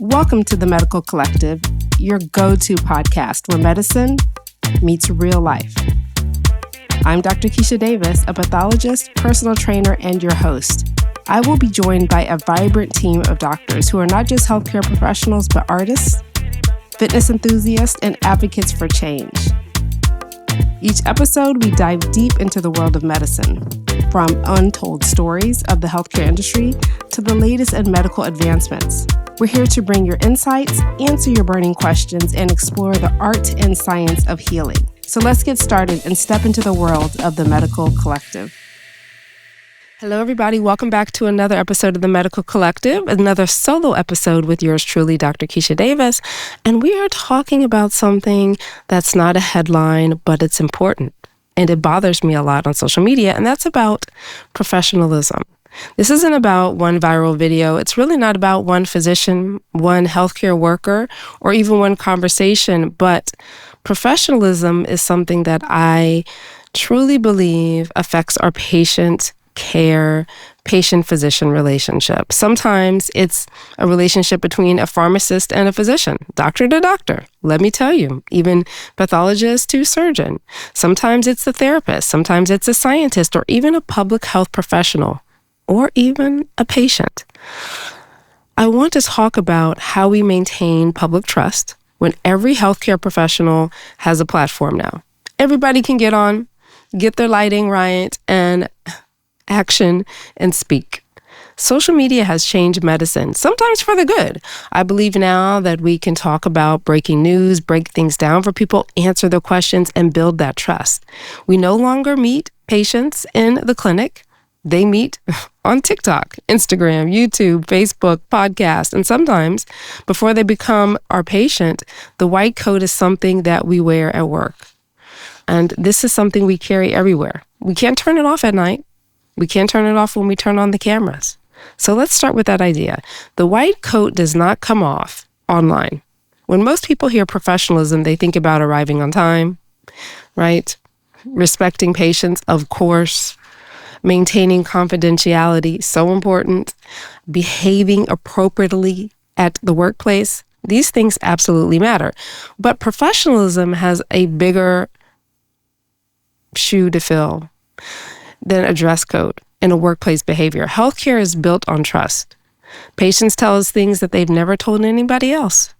Welcome to the Medical Collective, your go-to podcast where medicine meets real life. I'm Dr. Keisha Davis, a pathologist, personal trainer, and your host. I will be joined by a vibrant team of doctors who are not just healthcare professionals, but artists, fitness enthusiasts, and advocates for change. Each episode, we dive deep into the world of medicine, from untold stories of the healthcare industry to the latest in medical advancements. We're here to bring your insights, answer your burning questions, and explore the art and science of healing. So let's get started and step into the world of the Medical Collective. Hello, everybody. Welcome back to another episode of the Medical Collective, another solo episode with yours truly, Dr. Keisha Davis. And we are talking about something that's not a headline, but it's important. And it bothers me a lot on social media, and that's about professionalism. This isn't about one viral video. It's really not about one physician, one healthcare worker, or even one conversation, but professionalism is something that I truly believe affects our patient care, patient-physician relationship. Sometimes it's a relationship between a pharmacist and a physician, doctor to doctor. Let me tell you, even pathologist to surgeon. Sometimes it's the therapist. Sometimes it's a scientist or even a public health professional or even a patient. I want to talk about how we maintain public trust when every healthcare professional has a platform now. Everybody can get on, get their lighting right, and action and speak. Social media has changed medicine, sometimes for the good. I believe now that we can talk about breaking news, break things down for people, answer their questions, and build that trust. We no longer meet patients in the clinic. They meet on TikTok, Instagram, YouTube, Facebook, podcast, and sometimes before they become our patient, the white coat is something that we wear at work. And this is something we carry everywhere. We can't turn it off at night. We can't turn it off when we turn on the cameras. So let's start with that idea. The white coat does not come off online. When most people hear professionalism, they think about arriving on time, right? Respecting patients, of course. Maintaining confidentiality, so important. Behaving appropriately at the workplace. These things absolutely matter. But professionalism has a bigger shoe to fill than a dress code and a workplace behavior. Healthcare is built on trust. Patients tell us things that they've never told anybody else.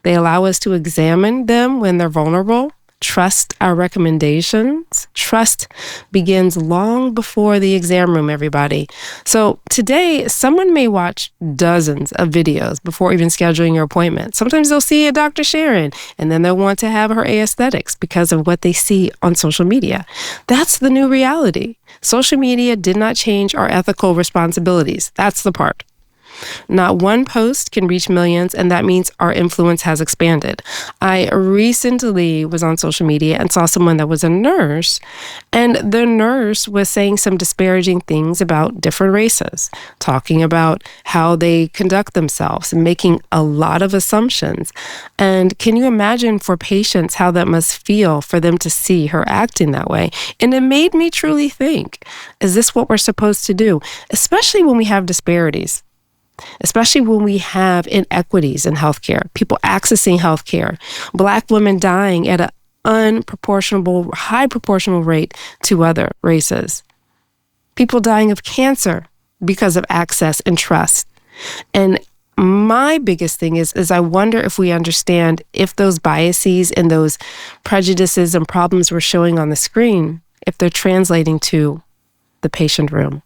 They allow us to examine them when they're vulnerable, trust our recommendations. Trust begins long before the exam room, everybody. So today, someone may watch dozens of videos before even scheduling your appointment. Sometimes they'll see a Dr. Sharon, and then they'll want to have her aesthetics because of what they see on social media. That's the new reality. Social media did not change our ethical responsibilities. That's the part. Not one post can reach millions, and that means our influence has expanded. I recently was on social media and saw someone that was a nurse, and the nurse was saying some disparaging things about different races, talking about how they conduct themselves and making a lot of assumptions. And can you imagine for patients how that must feel for them to see her acting that way? And it made me truly think, is this what we're supposed to do? Especially when we have disparities. Especially when we have inequities in healthcare, people accessing healthcare, Black women dying at an high proportional rate to other races, people dying of cancer because of access and trust. And my biggest thing is I wonder if we understand if those biases and those prejudices and problems we're showing on the screen, if they're translating to the patient room.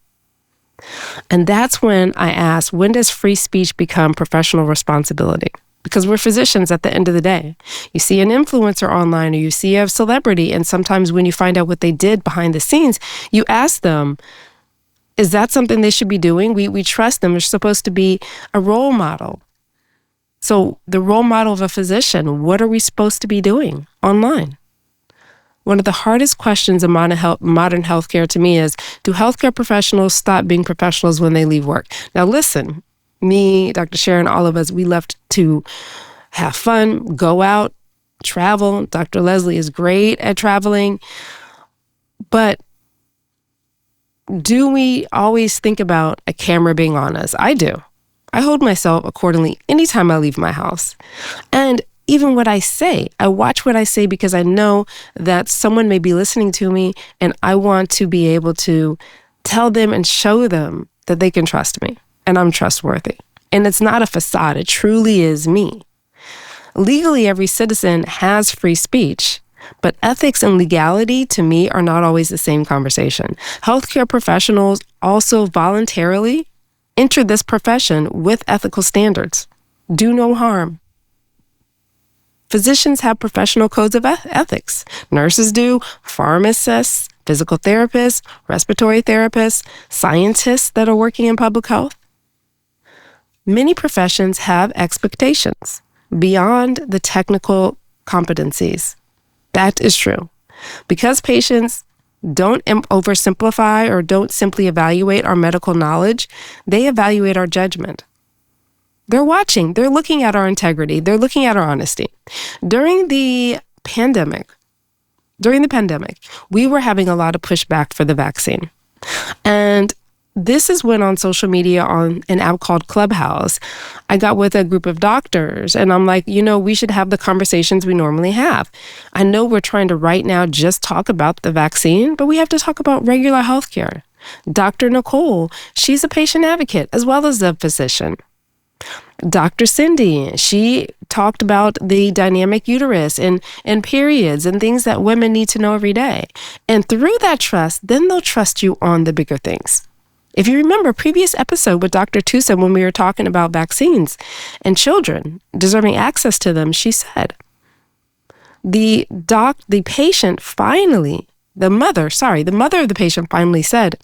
And that's when I ask, when does free speech become professional responsibility? Because we're physicians at the end of the day. You see an influencer online or you see a celebrity, and sometimes when you find out what they did behind the scenes, you ask them, is that something they should be doing? We trust them. They're supposed to be a role model. So the role model of a physician, what are we supposed to be doing online? One of the hardest questions in modern healthcare to me is, do healthcare professionals stop being professionals when they leave work? Now listen, me, Dr. Sharon, all of us, we left to have fun, go out, travel. Dr. Leslie is great at traveling. But do we always think about a camera being on us? I do. I hold myself accordingly anytime I leave my house. And even what I say, I watch what I say because I know that someone may be listening to me and I want to be able to tell them and show them that they can trust me and I'm trustworthy. And it's not a facade. It truly is me. Legally, every citizen has free speech, but ethics and legality, to me, are not always the same conversation. Healthcare professionals also voluntarily enter this profession with ethical standards. Do no harm. Physicians have professional codes of ethics. Nurses do, pharmacists, physical therapists, respiratory therapists, scientists that are working in public health. Many professions have expectations beyond the technical competencies. That is true. Because patients don't oversimplify or don't simply evaluate our medical knowledge, they evaluate our judgment. They're watching. They're looking at our integrity. They're looking at our honesty. During the pandemic, we were having a lot of pushback for the vaccine. And this is when on social media, on an app called Clubhouse, I got with a group of doctors and I'm like, we should have the conversations we normally have. I know we're trying to right now just talk about the vaccine, but we have to talk about regular healthcare. Dr. Nicole, she's a patient advocate as well as a physician. Dr. Cindy, she talked about the dynamic uterus and periods and things that women need to know every day. And through that trust, then they'll trust you on the bigger things. If you remember a previous episode with Dr. Tusa when we were talking about vaccines and children deserving access to them, she said, the patient finally, the mother of the patient finally said,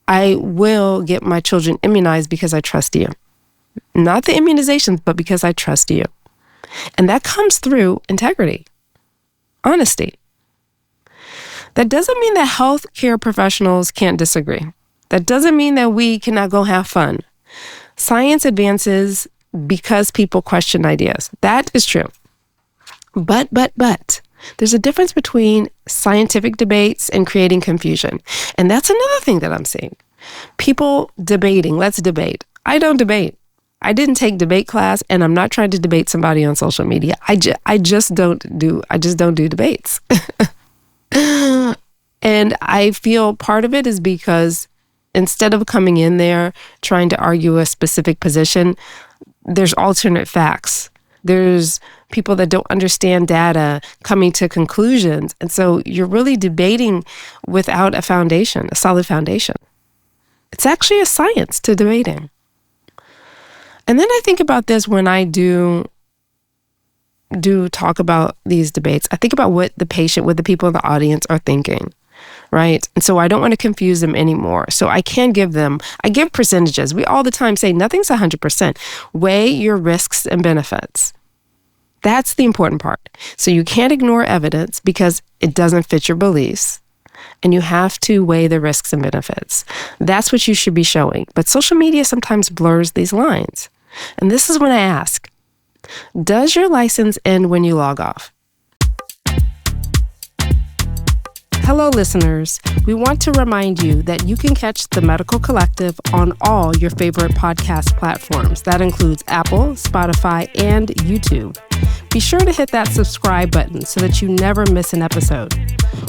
I will get my children immunized because I trust you. Not the immunizations, but because I trust you. And that comes through integrity, honesty. That doesn't mean that healthcare professionals can't disagree. That doesn't mean that we cannot go have fun. Science advances because people question ideas. That is true. But, there's a difference between scientific debates and creating confusion. And that's another thing that I'm seeing. People debating, let's debate. I don't debate. I didn't take debate class and I'm not trying to debate somebody on social media. I just don't do debates. And I feel part of it is because instead of coming in there trying to argue a specific position, there's alternate facts. There's people that don't understand data coming to conclusions. And so you're really debating without a foundation, a solid foundation. It's actually a science to debating. And then I think about this when I do talk about these debates. I think about what the people in the audience are thinking. Right? And so I don't want to confuse them anymore. So I give percentages. We all the time say nothing's 100%. Weigh your risks and benefits. That's the important part. So you can't ignore evidence because it doesn't fit your beliefs. And you have to weigh the risks and benefits. That's what you should be showing. But social media sometimes blurs these lines. And this is when I ask, does your license end when you log off? Hello, listeners. We want to remind you that you can catch The Medical Collective on all your favorite podcast platforms. That includes Apple, Spotify, and YouTube. Be sure to hit that subscribe button so that you never miss an episode.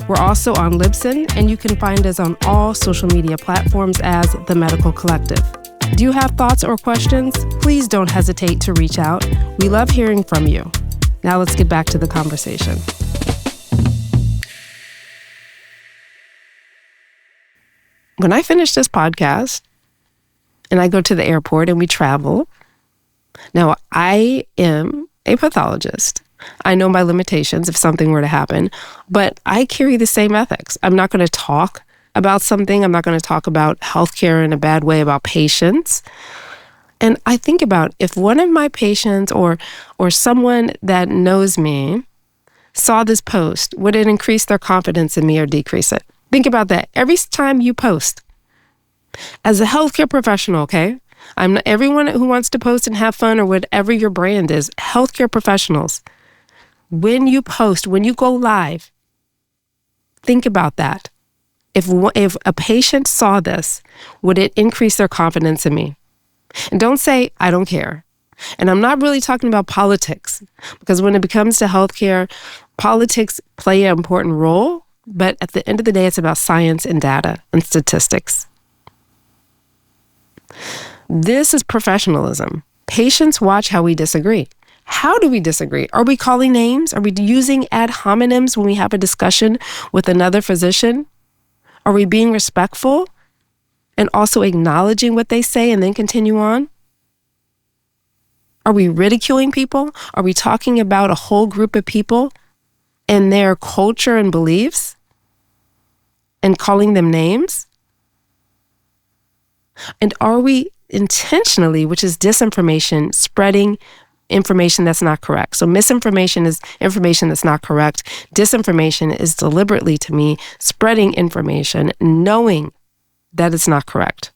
We're also on Libsyn, and you can find us on all social media platforms as The Medical Collective. Do you have thoughts or questions? Please don't hesitate to reach out. We love hearing from you. Now let's get back to the conversation. When I finish this podcast and I go to the airport and we travel, now I am a pathologist. I know my limitations if something were to happen, but I carry the same ethics. I'm not going to talk about something. I'm not going to talk about healthcare in a bad way about patients. And I think about if one of my patients or someone that knows me saw this post, would it increase their confidence in me or decrease it? Think about that. Every time you post, as a healthcare professional, okay? I'm not everyone who wants to post and have fun or whatever your brand is, healthcare professionals. When you post, when you go live, think about that. If a patient saw this, would it increase their confidence in me? And don't say, I don't care. And I'm not really talking about politics, because when it comes to healthcare, politics play an important role. But at the end of the day, it's about science and data and statistics. This is professionalism. Patients watch how we disagree. How do we disagree? Are we calling names? Are we using ad hominems when we have a discussion with another physician? Are we being respectful and also acknowledging what they say and then continue on? Are we ridiculing people? Are we talking about a whole group of people and their culture and beliefs and calling them names? And are we intentionally, which is disinformation, spreading information that's not correct? So misinformation is information that's not correct. Disinformation is deliberately, to me, spreading information, knowing that it's not correct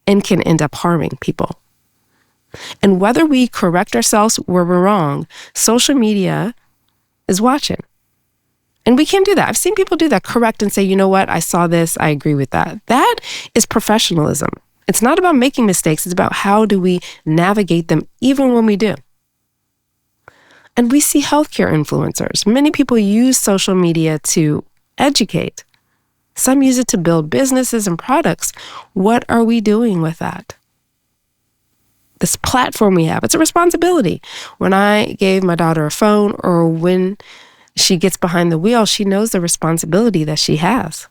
and can end up harming people. And whether we correct ourselves where we're wrong, social media is watching. And we can do that. I've seen people do that, correct and say, you know what, I saw this, I agree with that. That is professionalism. It's not about making mistakes. It's about how do we navigate them even when we do. And we see healthcare influencers. Many people use social media to educate. Some use it to build businesses and products. What are we doing with that? This platform we have, it's a responsibility. When I gave my daughter a phone, or when she gets behind the wheel, she knows the responsibility that she has.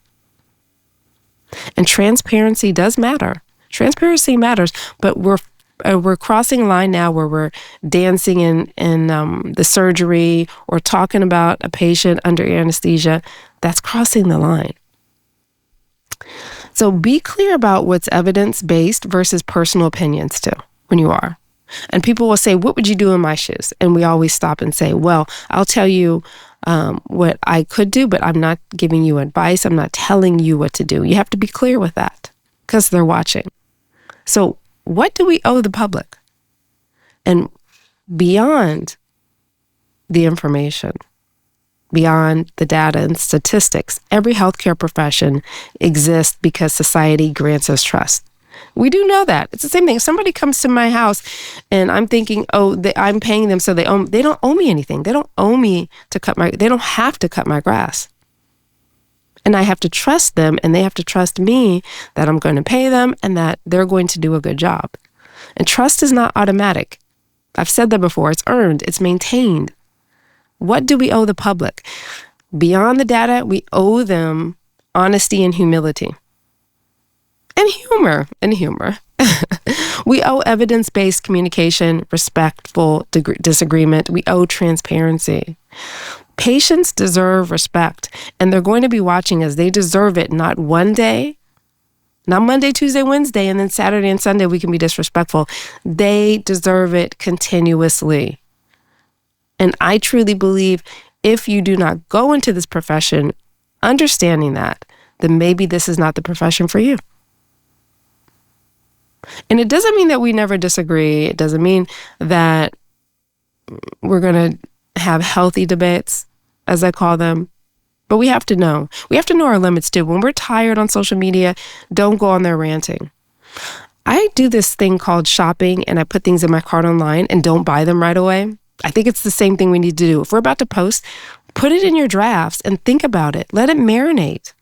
And transparency does matter. Transparency matters, but we're crossing a line now where we're dancing in the surgery or talking about a patient under anesthesia. That's crossing the line. So be clear about what's evidence-based versus personal opinions too, when you are. And people will say, what would you do in my shoes? And we always stop and say, well, I'll tell you what I could do, but I'm not giving you advice. I'm not telling you what to do. You have to be clear with that because they're watching. So what do we owe the public? And beyond the information, beyond the data and statistics, every healthcare profession exists because society grants us trust. We do know that. It's the same thing. If somebody comes to my house and I'm thinking, I'm paying them, so they don't owe me anything. They don't owe me they don't have to cut my grass. And I have to trust them, and they have to trust me that I'm going to pay them and that they're going to do a good job. And trust is not automatic. I've said that before. It's earned. It's maintained. What do we owe the public? Beyond the data, we owe them honesty and humility. And humor. We owe evidence-based communication, respectful disagreement. We owe transparency. Patients deserve respect, and they're going to be watching us. They deserve it, not one day, not Monday, Tuesday, Wednesday, and then Saturday and Sunday we can be disrespectful. They deserve it continuously. And I truly believe if you do not go into this profession understanding that, then maybe this is not the profession for you. And it doesn't mean that we never disagree. It doesn't mean that we're going to have healthy debates, as I call them. But we have to know. We have to know our limits too. When we're tired on social media, don't go on there ranting. I do this thing called shopping, and I put things in my cart online and don't buy them right away. I think it's the same thing we need to do. If we're about to post, put it in your drafts and think about it. Let it marinate.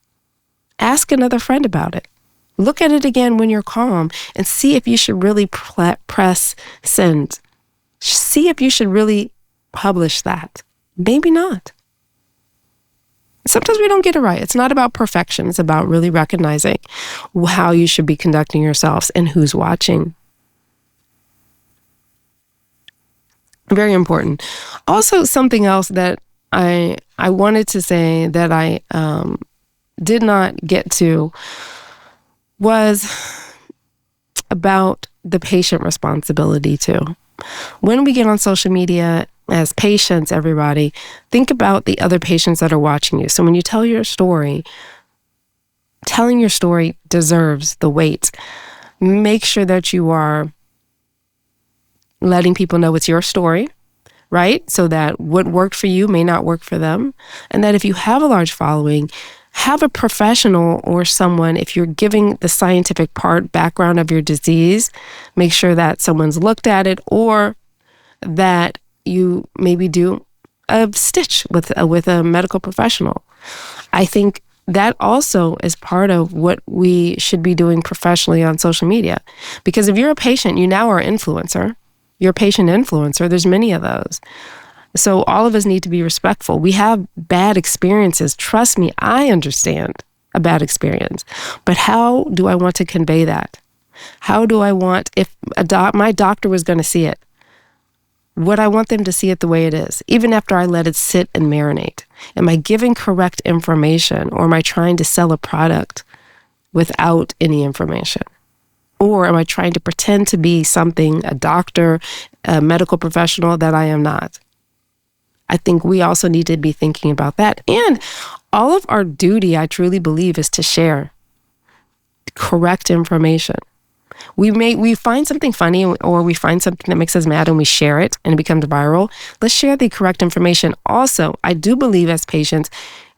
Ask another friend about it. Look at it again when you're calm and see if you should really press send. See if you should really publish that. Maybe not. Sometimes we don't get it right. It's not about perfection. It's about really recognizing how you should be conducting yourselves and who's watching. Very important. Also, something else that I wanted to say that I did not get to was about the patient responsibility too. When we get on social media as patients, everybody, think about the other patients that are watching you. So when you tell your story, telling your story deserves the weight. Make sure that you are letting people know it's your story, right? So that what worked for you may not work for them. And that if you have a large following, have a professional or someone, if you're giving the scientific background of your disease, make sure that someone's looked at it, or that you maybe do a stitch with a medical professional. I think that also is part of what we should be doing professionally on social media. Because if you're a patient, you now are an influencer. You're a patient influencer. There's many of those. So all of us need to be respectful. We have bad experiences. Trust me, I understand a bad experience. But how do I want to convey that? How do I want, if my doctor was going to see it, would I want them to see it the way it is, even after I let it sit and marinate? Am I giving correct information, or am I trying to sell a product without any information? Or am I trying to pretend to be something, a doctor, a medical professional, that I am not? I think we also need to be thinking about that. And all of our duty, I truly believe, is to share correct information. We find something funny, or we find something that makes us mad, and we share it and it becomes viral. Let's share the correct information. Also, I do believe as patients,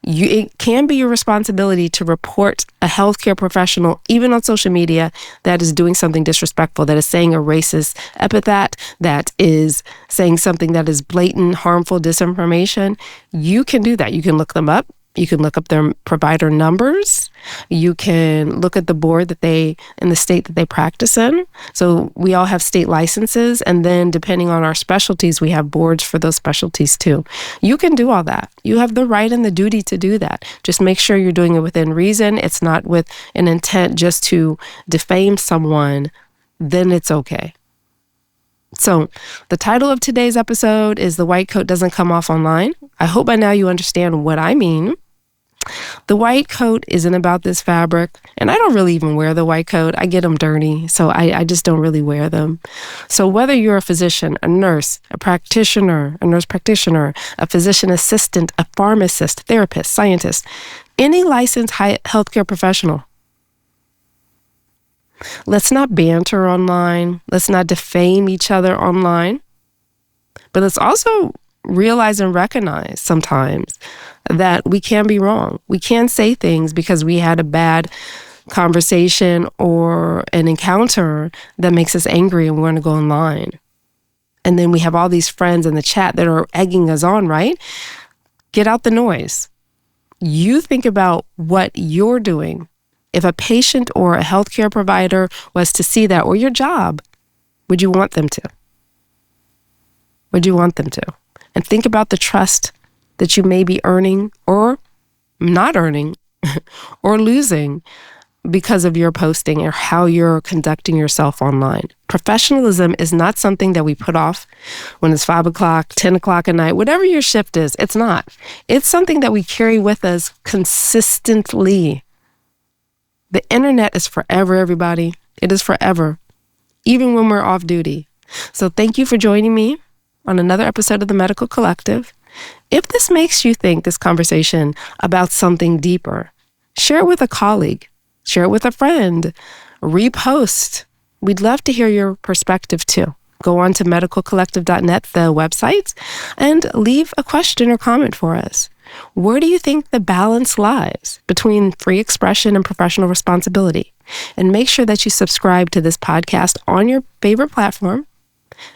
it can be your responsibility to report a healthcare professional, even on social media, that is doing something disrespectful, that is saying a racist epithet, that is saying something that is blatant, harmful disinformation. You can do that. You can look them up. You can look up their provider numbers. You can look at the board in the state that they practice in. So we all have state licenses, and then depending on our specialties, we have boards for those specialties too. You can do all that. You have the right and the duty to do that. Just make sure you're doing it within reason. It's not with an intent just to defame someone. Then it's okay. So the title of today's episode is "The White Coat Doesn't Come Off Online." I hope by now you understand what I mean. The white coat isn't about this fabric, and I don't really even wear the white coat. I get them dirty, so I just don't really wear them. So whether you're a physician, a nurse, a practitioner, a nurse practitioner, a physician assistant, a pharmacist, therapist, scientist, any licensed healthcare professional, let's not banter online. Let's not defame each other online. But let's also realize and recognize sometimes that we can be wrong. We can say things because we had a bad conversation or an encounter that makes us angry, and we want to go online. And then we have all these friends in the chat that are egging us on, right? Get out the noise. You think about what you're doing. If a patient or a healthcare provider was to see that, or your job, would you want them to? Would you want them to? And think about the trust that you may be earning or not earning or losing because of your posting or how you're conducting yourself online. Professionalism is not something that we put off when it's 5 o'clock, 10 o'clock at night, whatever your shift is. It's not. It's something that we carry with us consistently. The internet is forever, everybody. It is forever, even when we're off duty. So thank you for joining me on another episode of the Medical Collective. If this makes you think, this conversation, about something deeper, share it with a colleague, share it with a friend, repost. We'd love to hear your perspective too. Go on to medicalcollective.net, the website, and leave a question or comment for us. Where do you think the balance lies between free expression and professional responsibility? And make sure that you subscribe to this podcast on your favorite platform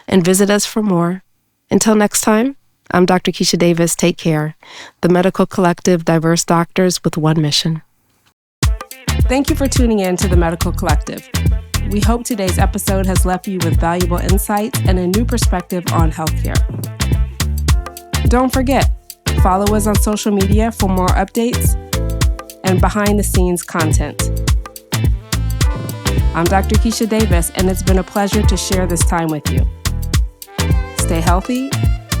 and visit us for more. Until next time, I'm Dr. Keisha Davis. Take care. The Medical Collective, diverse doctors with one mission. Thank you for tuning in to the Medical Collective. We hope today's episode has left you with valuable insights and a new perspective on healthcare. Don't forget, follow us on social media for more updates and behind-the-scenes content. I'm Dr. Keisha Davis, and it's been a pleasure to share this time with you. Stay healthy,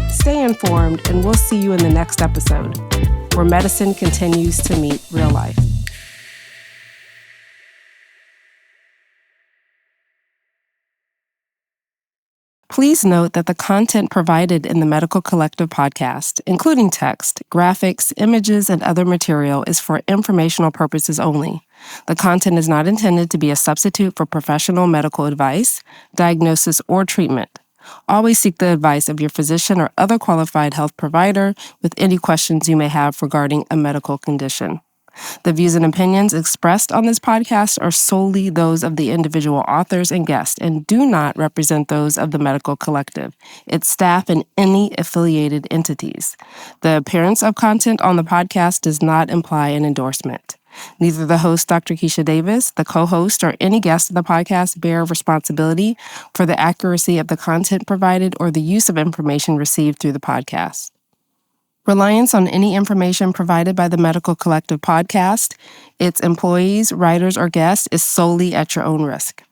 stay informed, and we'll see you in the next episode, where medicine continues to meet real life. Please note that the content provided in the Medical Collective podcast, including text, graphics, images, and other material, is for informational purposes only. The content is not intended to be a substitute for professional medical advice, diagnosis, or treatment. Always seek the advice of your physician or other qualified health provider with any questions you may have regarding a medical condition. The views and opinions expressed on this podcast are solely those of the individual authors and guests and do not represent those of the medical collective, its staff, and any affiliated entities. The appearance of content on the podcast does not imply an endorsement. Neither the host, Dr. Keisha Davis, the co-host, or any guest of the podcast bear responsibility for the accuracy of the content provided or the use of information received through the podcast. Reliance on any information provided by the Medical Collective podcast, its employees, writers, or guests is solely at your own risk.